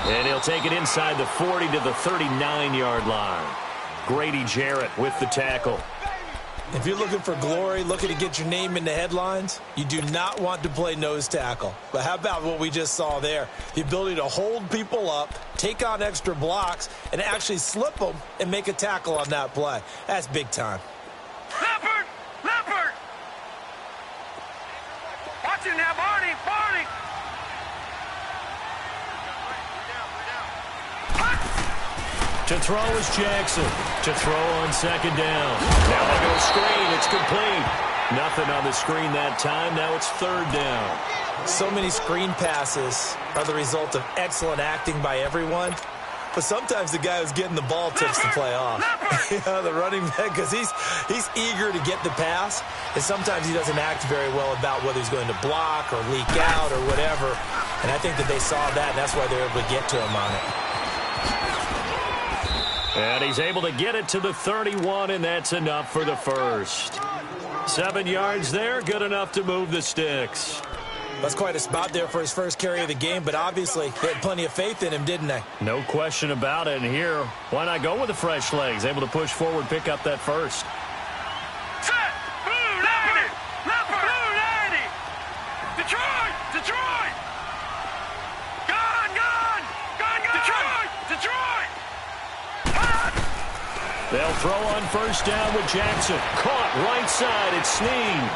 And he'll take it inside the 40 to the 39-yard line. Grady Jarrett with the tackle. If you're looking for glory, looking to get your name in the headlines, you do not want to play nose tackle. But how about what we just saw there? The ability to hold people up, take on extra blocks, and actually slip them and make a tackle on that play. That's big time. Leopard! Leopard! Watch it now, Barney! Barney! To throw is Jackson. To throw on second down. Now they go screen. It's complete. Nothing on the screen that time. Now it's third down. So many screen passes are the result of excellent acting by everyone. But sometimes the guy who's getting the ball tips the play off. The running back, because he's eager to get the pass. And sometimes he doesn't act very well about whether he's going to block or leak out or whatever. And I think that they saw that, and that's why they were able to get to him on it. And he's able to get it to the 31, and that's enough for the first. 7 yards there, good enough to move the sticks. That's quite a spot there for his first carry of the game, but obviously they had plenty of faith in him, didn't they? No question about it. And here, why not go with the fresh legs? Able to push forward, pick up that first. Set! Blue 90! Leopard! Blue 90! Detroit! Detroit! Gone! Gone! Gone! Gone! Detroit! Detroit! They'll throw on first down with Jackson. Caught right side. It's Snead.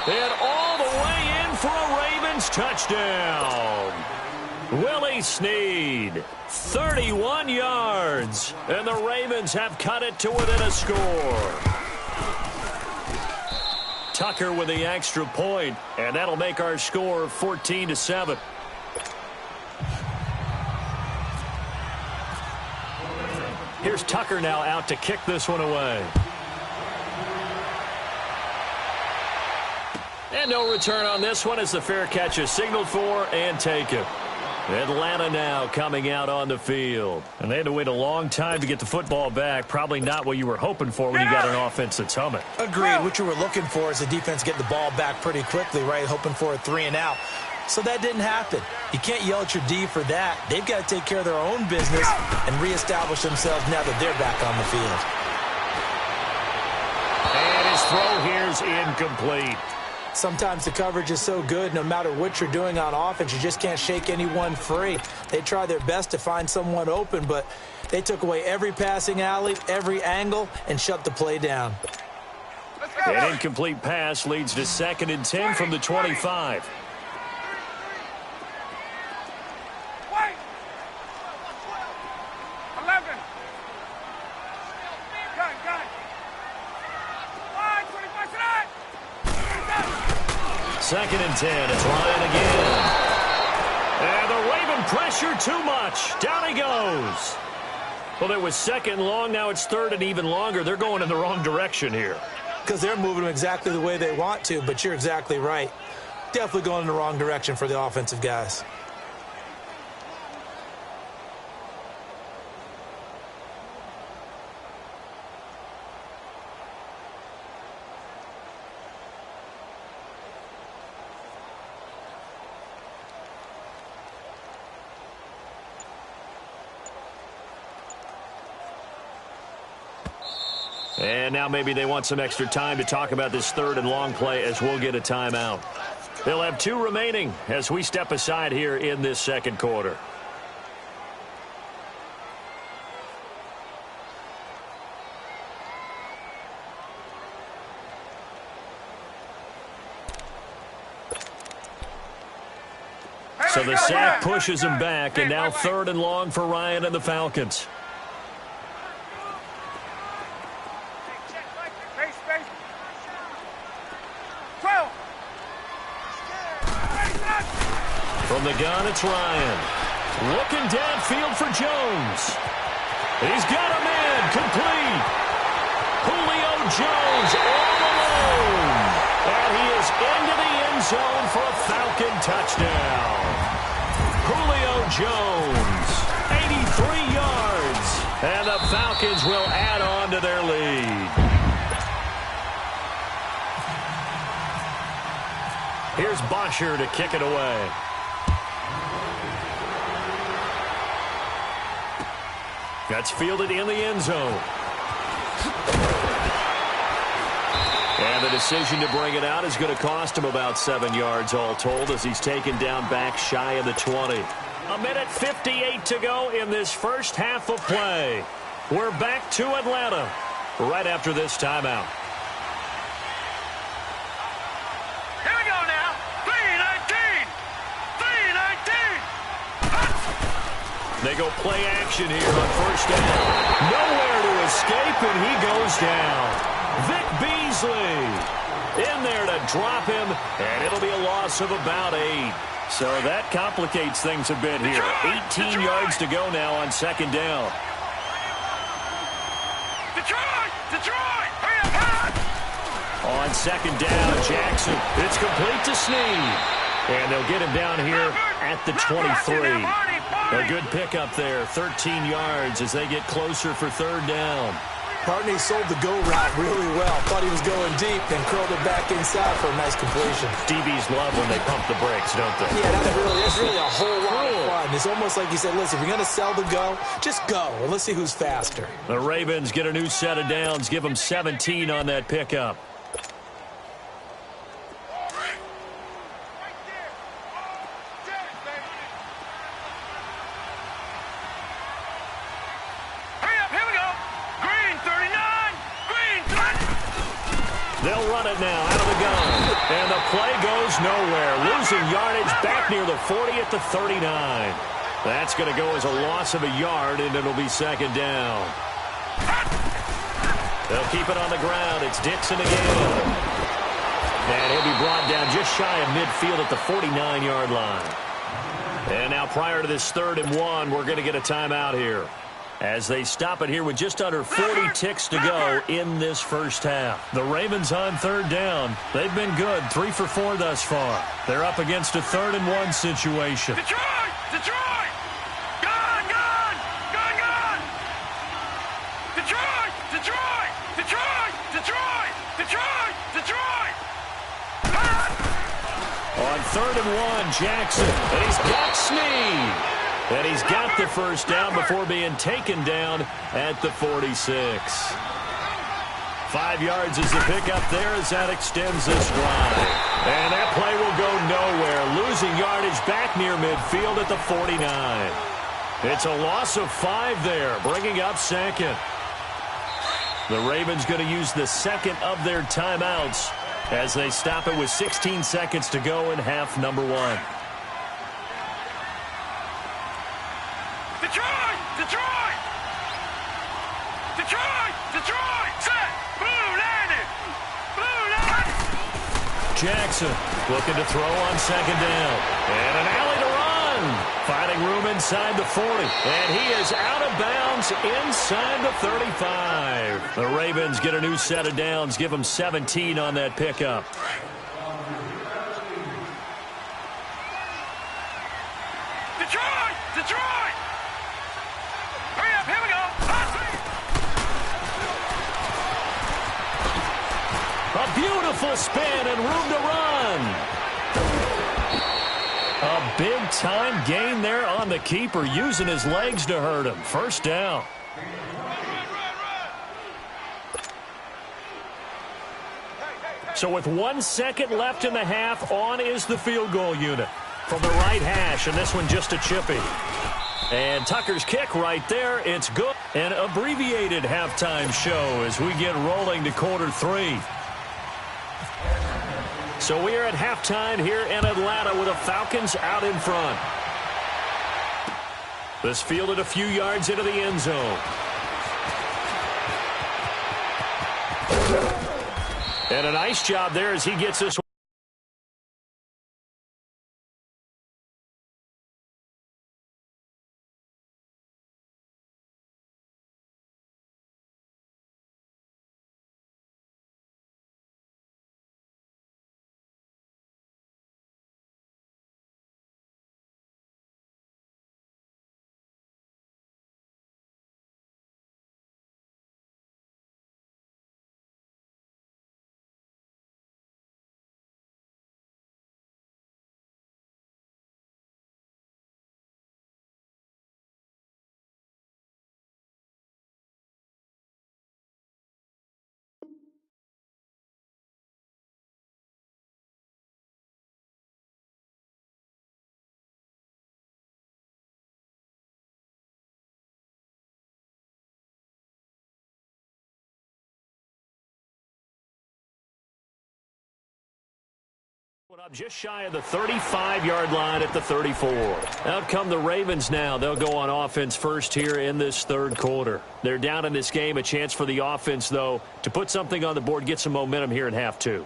And all the way in for a Ravens touchdown. Willie Snead, 31 yards. And the Ravens have cut it to within a score. Tucker with the extra point, and that'll make our score 14-7. Here's Tucker now out to kick this one away. And no return on this one as the fair catch is signaled for and taken. Atlanta now coming out on the field. And they had to wait a long time to get the football back. Probably not what you were hoping for when you got an offense that's humming. Agreed. What you were looking for is the defense get the ball back pretty quickly, right? Hoping for a 3 and out. So that didn't happen. You can't yell at your D for that. They've got to take care of their own business and reestablish themselves now that they're back on the field. And his throw here's incomplete. Sometimes the coverage is so good, no matter what you're doing on offense, you just can't shake anyone free. They try their best to find someone open, but they took away every passing alley, every angle, and shut the play down. An incomplete pass leads to 2nd and 10 from the 25. Second and 10. It's Ryan again. And the Raven pressure too much. Down he goes. Well, it was 2nd long. Now it's 3rd and even longer. They're going in the wrong direction here. Because they're moving them exactly the way they want to, but you're exactly right. Definitely going in the wrong direction for the offensive guys. And now maybe they want some extra time to talk about this 3rd and long play as we'll get a timeout. They'll have 2 remaining as we step aside here in this 2nd quarter. So the sack pushes him back, and now 3rd and long for Ryan and the Falcons. From the gun, it's Ryan. Looking downfield for Jones. He's got him in. Complete. Julio Jones all alone. And he is into the end zone for a Falcon touchdown. Julio Jones, 83 yards. And the Falcons will add on to their lead. Here's Bosher to kick it away. That's fielded in the end zone. And the decision to bring it out is going to cost him about 7 yards all told as he's taken down back shy of the 20. 1:58 to go in this first half of play. We're back to Atlanta right after this timeout. Here we go now. 3-19. 3-19. They go play action here on first down. Nowhere to escape, and he goes down. Vic Beasley in there to drop him, and it'll be a loss of about 8. So that complicates things a bit here. 18 yards to go now on second down. Detroit! Detroit! Hurry up, hurry up! On second down, Jackson. It's complete to Snead. And they'll get him down here at the 23. A good pickup there, 13 yards as they get closer for third down. Partney sold the go route really well. Thought he was going deep, then curled it back inside for a nice completion. DBs love when they pump the brakes, don't they? Yeah, that's really a whole lot of fun. It's almost like you said, listen, if you're going to sell the go, just go. And let's see who's faster. The Ravens get a new set of downs, give them 17 on that pickup. They'll run it now out of the gun. And the play goes nowhere. Losing yardage back near the 40 at the 39. That's going to go as a loss of a yard, and it'll be second down. They'll keep it on the ground. It's Dixon again. And he'll be brought down just shy of midfield at the 49-yard line. And now prior to this 3rd and 1, we're going to get a timeout here, as they stop it here with just under 40 ticks to go in this first half. The Ravens on third down. They've been good, 3 for 4 thus far. They're up against a 3rd and 1 situation. Detroit! Detroit! Gone! Gone! Gone! Gone! Detroit! Detroit! Detroit! Detroit! Detroit! Detroit! On 3rd and 1, Jackson. And he's got Snead. And he's got the first down before being taken down at the 46. 5 yards is the pickup there as that extends this drive. And that play will go nowhere. Losing yardage back near midfield at the 49. It's a loss of 5 there, bringing up second. The Ravens going to use the second of their timeouts as they stop it with 16 seconds to go in half number 1. Detroit! Detroit! Detroit! Detroit! Set! Blue landed! Blue landed! Jackson looking to throw on second down. And an alley to run. Finding room inside the 40. And he is out of bounds inside the 35. The Ravens get a new set of downs. Give them 17 on that pickup. Detroit! Detroit! Hurry up, here we go! A beautiful spin and room to run. A big-time gain there on the keeper, using his legs to hurt him. First down. So with 1 second left in the half, on is the field goal unit from the right hash, and this one just a chippy. And Tucker's kick right there. It's good. An abbreviated halftime show as we get rolling to quarter 3. So we are at halftime here in Atlanta with the Falcons out in front. This fielded a few yards into the end zone. And a nice job there as he gets this one. Up just shy of the 35-yard line at the 34. Out come the Ravens now. They'll go on offense first here in this third quarter. They're down in this game. A chance for the offense, though, to put something on the board, get some momentum here in half two.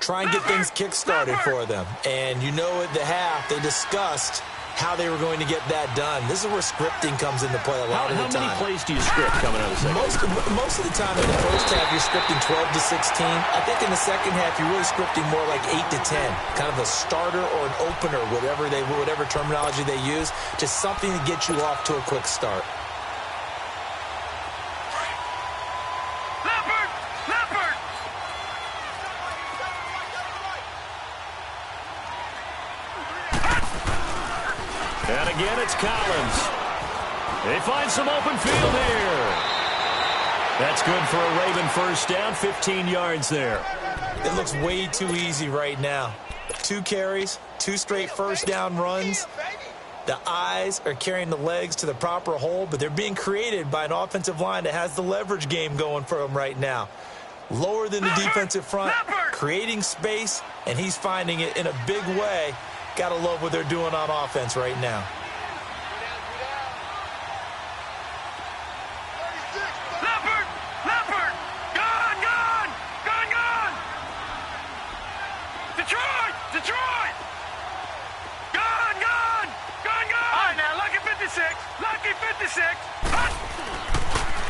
Try and get things kick-started for them. And you know at the half, they discussed how they were going to get that done. This is where scripting comes into play a lot of the time. How many plays do you script coming out of the second? Most of the time in the first half, you're scripting 12 to 16. I think in the second half, you're really scripting more like 8 to 10. Kind of a starter or an opener, whatever terminology they use. Just something to get you off to a quick start. And again, it's Collins. They find some open field here. That's good for a Raven first down, 15 yards there. It looks way too easy right now. 2 carries, 2 straight first down runs. The eyes are carrying the legs to the proper hole, but they're being created by an offensive line that has the leverage game going for them right now. Lower than the defensive front, creating space, and he's finding it in a big way. Gotta love what they're doing on offense right now. Leopard! Gone! Detroit! Gone! All right, now, lucky 56.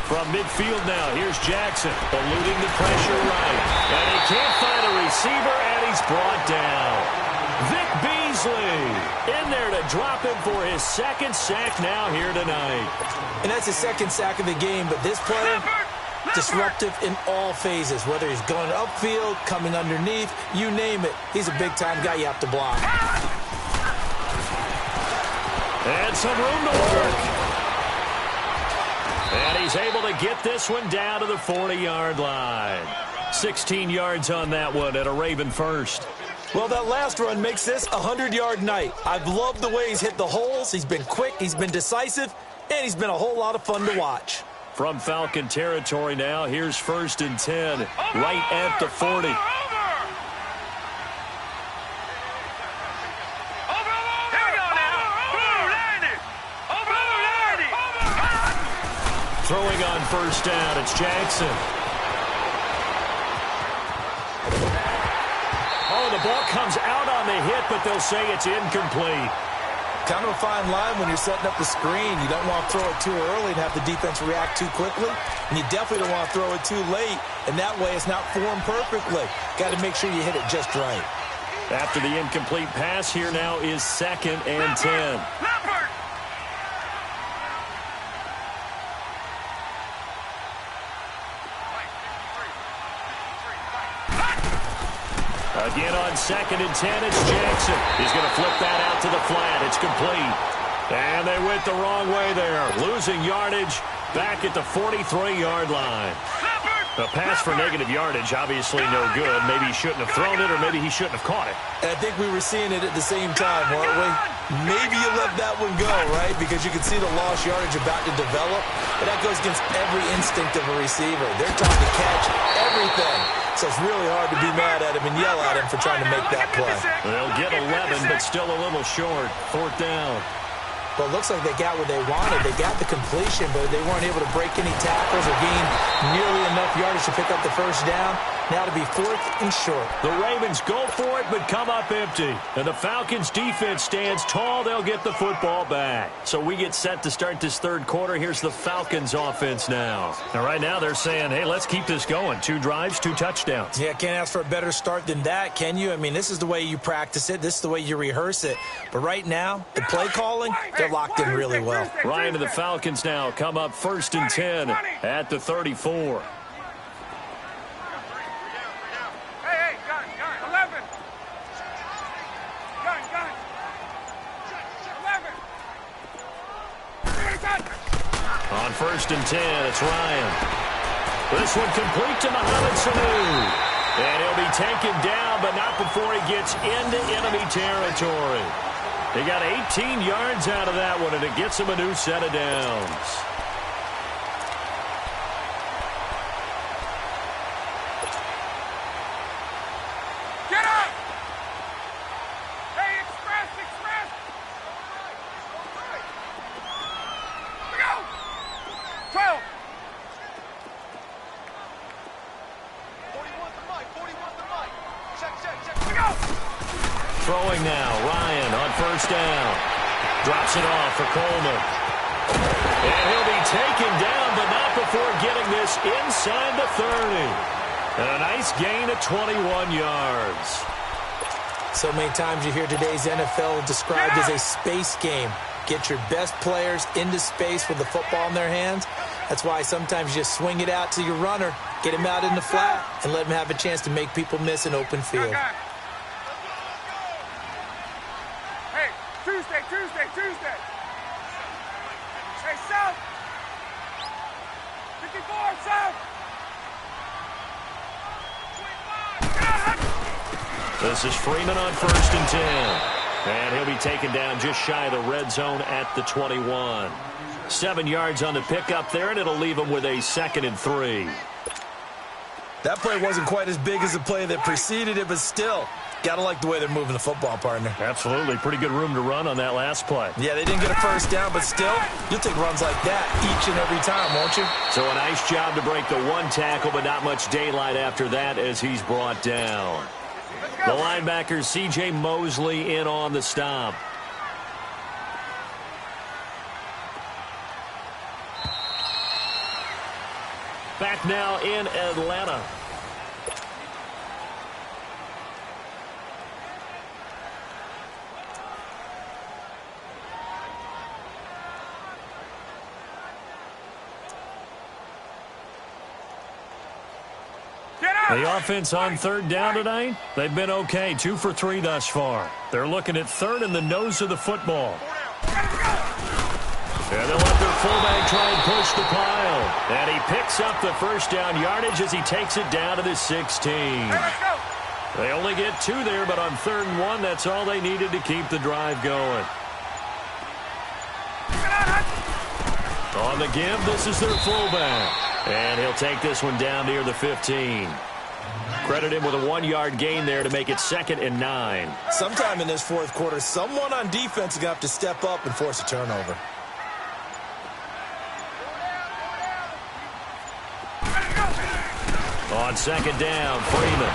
From midfield now, here's Jackson, eluding the pressure right. And he can't find a receiver, and he's brought down. Vic Beasley in there to drop him for his second sack now here tonight. And that's his second sack of the game, but this player, disruptive in all phases, whether he's going upfield, coming underneath, you name it. He's a big-time guy you have to block. And some room to work. And he's able to get this one down to the 40-yard line. 16 yards on that one at a Raven first. Well, that last run makes this a 100-yard night. I've loved the way he's hit the holes. He's been quick, he's been decisive, and he's been a whole lot of fun to watch. From Falcon territory now, here's 1st and 10, right at the 40. Throwing on first down, it's Jackson. Oh, the ball comes out on the hit, but they'll say it's incomplete. Kind of a fine line when you're setting up the screen. You don't want to throw it too early and have the defense react too quickly. And you definitely don't want to throw it too late. And that way it's not formed perfectly. Got to make sure you hit it just right. After the incomplete pass, here now is 2nd and 10. Again on 2nd and 10, it's Jackson. He's going to flip that out to the flat. It's complete. And they went the wrong way there. Losing yardage back at the 43-yard line. A pass for negative yardage, obviously no good. Maybe he shouldn't have thrown it, or maybe he shouldn't have caught it. And I think we were seeing it at the same time, weren't we? Maybe you let that one go, right? Because you can see the lost yardage about to develop. But that goes against every instinct of a receiver. They're trying to catch everything. So it's really hard to be mad at him and yell at him for trying to make that play. They'll get 11, but still a little short. 4th down. Well, it looks like they got what they wanted. They got the completion, but they weren't able to break any tackles or gain nearly enough yardage to pick up the first down. Now to be 4th and short. The Ravens go for it, but come up empty. And the Falcons' defense stands tall. They'll get the football back. So we get set to start this third quarter. Here's the Falcons' offense now. Now, right now, they're saying, hey, let's keep this going. 2 drives, 2 touchdowns. Yeah, can't ask for a better start than that, can you? I mean, this is the way you practice it. This is the way you rehearse it. But right now, the play calling, they're locked in really well. Ryan and the Falcons now come up 1st and 10 at the 34. On 1st and 10, it's Ryan. This one complete to Mohamed Sanu. And he'll be taken down, but not before he gets into enemy territory. He got 18 yards out of that one, and it gets him a new set of downs. Get up! passing now. Ryan on first down. Drops it off for Coleman. And he'll be taken down, but not before getting this inside the 30. And a nice gain of 21 yards. So many times you hear today's NFL described as a space game. Get your best players into space with the football in their hands. That's why sometimes you just swing it out to your runner, get him out in the flat, and let him have a chance to make people miss an open field. Hey, Tuesday. Hey, South. 54, South. This is Freeman on first and 10. And he'll be taken down just shy of the red zone at the 21. 7 yards on the pickup there, and it'll leave him with a 2nd and 3. That play wasn't quite as big as the play that preceded it, but still, got to like the way they're moving the football, partner. Absolutely. Pretty good room to run on that last play. Yeah, they didn't get a first down, but still, you'll take runs like that each and every time, won't you? So a nice job to break the one tackle, but not much daylight after that as he's brought down. The linebacker, C.J. Mosley, in on the stop. Back now in Atlanta. The offense on third down tonight, they've been okay. 2 for 3 thus far. They're looking at third in the nose of the football. And they'll let their fullback try and push the pile. And he picks up the first down yardage as he takes it down to the 16. They only get 2 there, but on 3rd and 1, that's all they needed to keep the drive going. On the give, this is their fullback. And he'll take this one down near the 15. Credit him with a 1-yard gain there to make it 2nd and 9. Sometime in this 4th quarter, someone on defense is going to have to step up and force a turnover. On 2nd down, Freeman.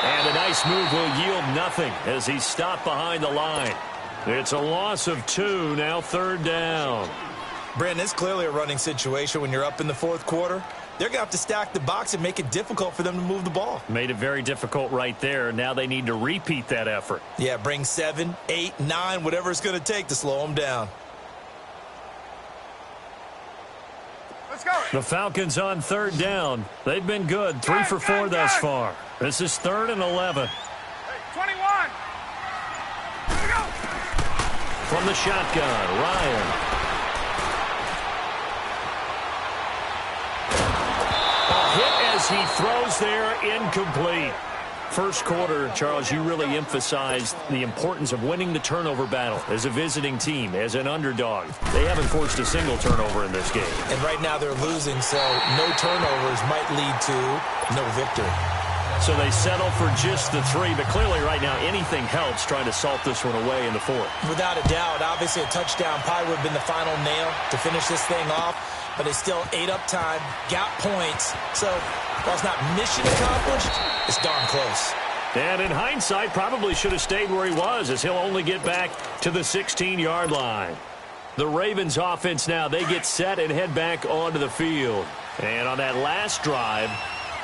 And a nice move will yield nothing as he's stopped behind the line. It's a loss of 2, now 3rd down. Brandon, it's clearly a running situation when you're up in the 4th quarter. They're going to have to stack the box and make it difficult for them to move the ball. Made it very difficult right there. Now they need to repeat that effort. Yeah, bring 7, 8, 9, whatever it's going to take to slow them down. Let's go. The Falcons on 3rd down. They've been good. 3 for 4 thus far. This is 3rd and 11. Hey, 21. Here we go. From the shotgun, Ryan. He throws there, incomplete. First quarter, Charles, you really emphasized the importance of winning the turnover battle as a visiting team, as an underdog. They haven't forced a single turnover in this game. And right now they're losing, so no turnovers might lead to no victory. So they settle for just the 3, but clearly right now anything helps trying to salt this one away in the 4th. Without a doubt, obviously a touchdown probably would have been the final nail to finish this thing off, but they still ate up time, got points, so while it's not mission accomplished, it's darn close. And in hindsight, probably should have stayed where he was as he'll only get back to the 16-yard line. The Ravens offense now, they get set and head back onto the field. And on that last drive,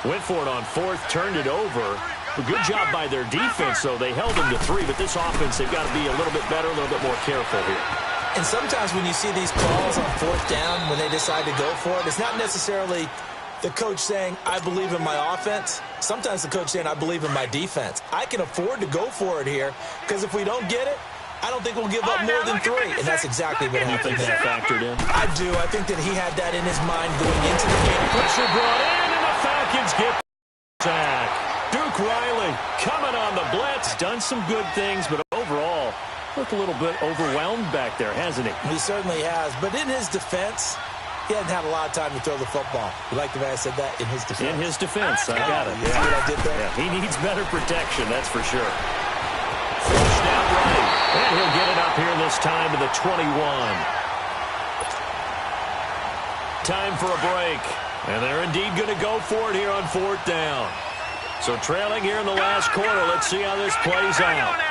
went for it on 4th, turned it over. A good job by their defense, though. They held them to 3, but this offense, they've got to be a little bit better, a little bit more careful here. And sometimes when you see these calls on 4th down, when they decide to go for it, it's not necessarily the coach saying, I believe in my offense. Sometimes the coach saying, I believe in my defense. I can afford to go for it here because if we don't get it, I don't think we'll give up more than 3. And that's exactly what happened. You think that factored in? I do. I think that he had that in his mind going into the game. Pressure brought in, and the Falcons get sack. Duke Riley coming on the blitz. Done some good things, but overall, looked a little bit overwhelmed back there, hasn't he? He certainly has. But in his defense, he hasn't had a lot of time to throw the football. You like the way I said that? In his defense. In his defense. I got it. You see what I did there? Yeah, he needs better protection, that's for sure. Flushed out right. And he'll get it up here this time to the 21. Time for a break. And they're indeed going to go for it here on 4th down. So trailing here in the last quarter. Let's see how this plays out.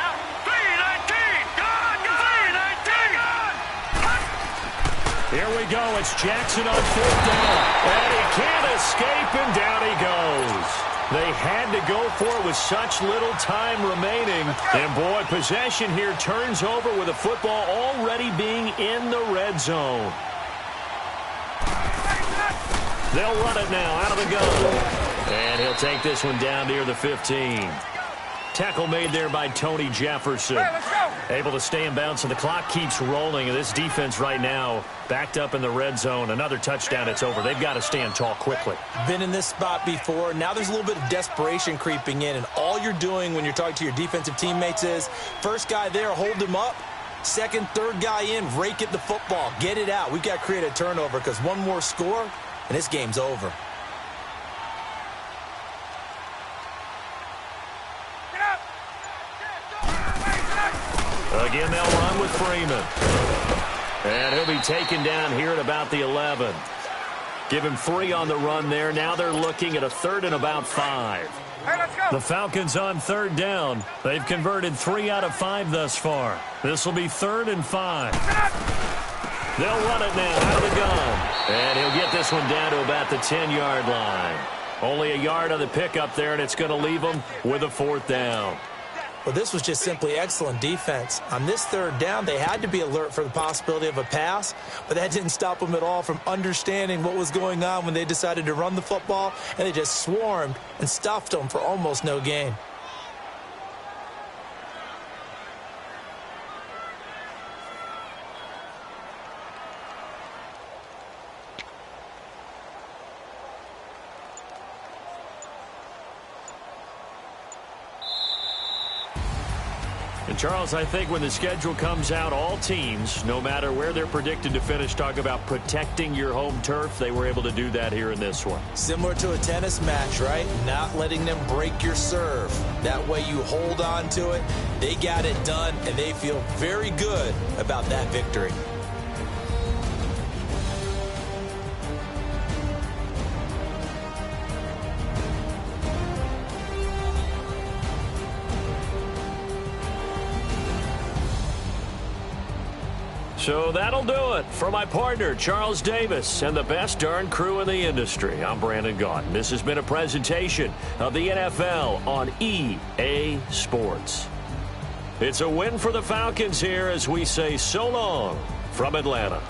Here we go. It's Jackson on 4th down. And he can't escape, and down he goes. They had to go for it with such little time remaining. And, boy, possession here turns over with the football already being in the red zone. They'll run it now out of the gun. And he'll take this one down near the 15. Tackle made there by Tony Jefferson. Able to stay in bounds, and the clock keeps rolling. And this defense right now backed up in the red zone. Another touchdown, it's over. They've got to stand tall quickly. Been in this spot before. Now there's a little bit of desperation creeping in. And all you're doing when you're talking to your defensive teammates is, first guy there, hold him up. Second, third guy in, rake at the football. Get it out. We've got to create a turnover because one more score, and this game's over. Again, they'll run with Freeman. And he'll be taken down here at about the 11. Give him 3 on the run there. Now they're looking at a 3rd and about 5. Hey, let's go. The Falcons on 3rd down. They've converted 3 out of 5 thus far. This will be 3rd and 5. They'll run it now out of the gun. And he'll get this one down to about the 10-yard line. Only a yard on the pickup there, and it's going to leave them with a 4th down. Well, this was just simply excellent defense. On this 3rd down, they had to be alert for the possibility of a pass, but that didn't stop them at all from understanding what was going on when they decided to run the football, and they just swarmed and stuffed them for almost no gain. And, Charles, I think when the schedule comes out, all teams, no matter where they're predicted to finish, talk about protecting your home turf. They were able to do that here in this one. Similar to a tennis match, right? Not letting them break your serve. That way you hold on to it. They got it done, and they feel very good about that victory. So that'll do it for my partner, Charles Davis, and the best darn crew in the industry. I'm Brandon Gaudin. This has been a presentation of the NFL on EA Sports. It's a win for the Falcons here as we say so long from Atlanta.